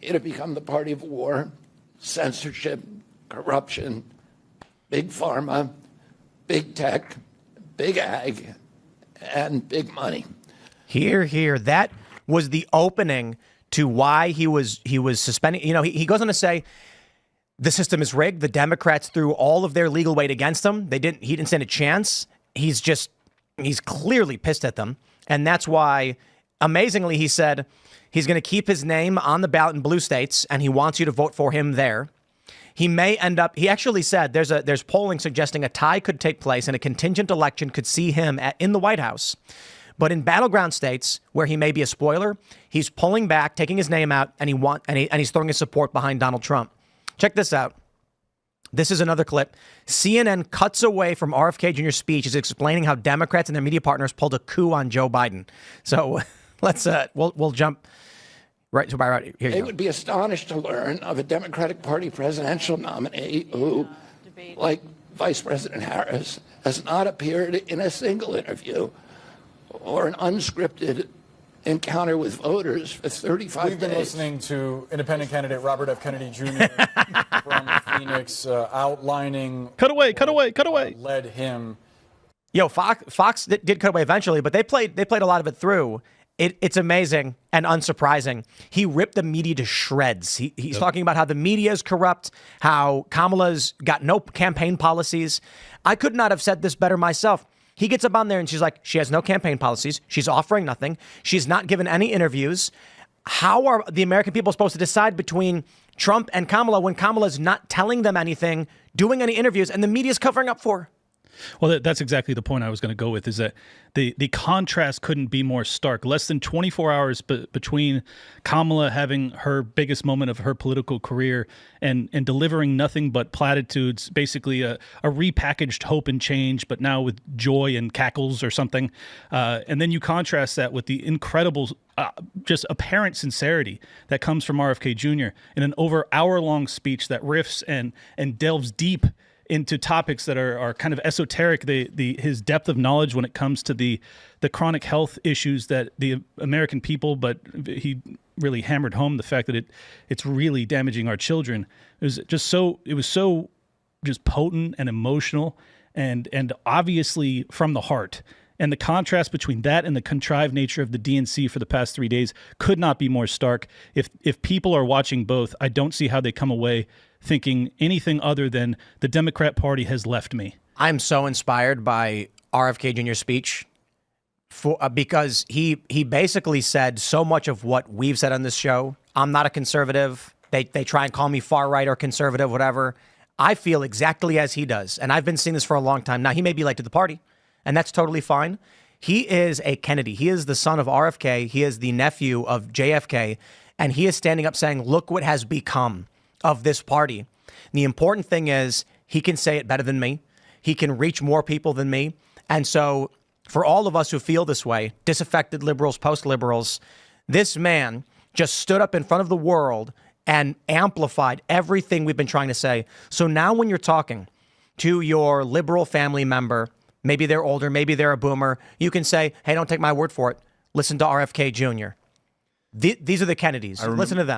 it had become the party of war, censorship, corruption, big pharma, big tech, big ag, and big money. Here, here. That was the opening to why he was suspending. You know, he goes on to say the system is rigged. The Democrats threw all of their legal weight against him. He didn't stand a chance. He's clearly pissed at them. And that's why, amazingly, he said he's going to keep his name on the ballot in blue states, and he wants you to vote for him there. He may end up, he actually said there's polling suggesting a tie could take place and a contingent election could see him in the White House. But in battleground states where he may be a spoiler, he's pulling back, taking his name out, and he's throwing his support behind Donald Trump. Check this out. This is another clip. CNN cuts away from RFK Jr.'s speech. Is explaining how Democrats and their media partners pulled a coup on Joe Biden. So let's we'll jump right to right here. They would be astonished to learn of a Democratic Party presidential nominee who, like Vice President Harris, has not appeared in a single interview or an unscripted encounter with voters for 35 days. We've been listening to independent candidate Robert F. Kennedy Jr. from Phoenix outlining... Cut away. ...led him... Yo, Fox did cut away eventually, but they played a lot of it through. It's amazing and unsurprising. He ripped the media to shreds. He's talking about how the media is corrupt, how Kamala's got no campaign policies. I could not have said this better myself. He gets up on there and she's like, she has no campaign policies. She's offering nothing. She's not given any interviews. How are the American people supposed to decide between Trump and Kamala when Kamala's not telling them anything, doing any interviews, and the media's covering up for her? Well, that's exactly the point I was going to go with, is that the contrast couldn't be more stark. Less than 24 hours between Kamala having her biggest moment of her political career and delivering nothing but platitudes, basically a repackaged hope and change, but now with joy and cackles or something. And then you contrast that with the incredible, just apparent sincerity that comes from RFK Jr. in an over hour-long speech that riffs and delves deep into topics that are kind of esoteric. His depth of knowledge when it comes to the chronic health issues that the American people, but he really hammered home the fact that it's really damaging our children. It was so potent and emotional and obviously from the heart. And the contrast between that and the contrived nature of the DNC for the past 3 days could not be more stark. If people are watching both, I don't see how they come away thinking anything other than the Democrat Party has left me. I'm so inspired by RFK Jr.'s speech because he basically said so much of what we've said on this show. I'm not a conservative. They try and call me far right or conservative, whatever. I feel exactly as he does. And I've been seeing this for a long time. Now, he may be late to the party, and that's totally fine. He is a Kennedy. He is the son of RFK. He is the nephew of JFK. And he is standing up saying, look what has become of this party. And the important thing is he can say it better than me. He can reach more people than me. And so for all of us who feel this way, disaffected liberals, post-liberals, this man just stood up in front of the world and amplified everything we've been trying to say. So now when you're talking to your liberal family member, maybe they're older, maybe they're a boomer, you can say, hey, don't take my word for it. Listen to RFK Jr. These are the Kennedys. Listen to them.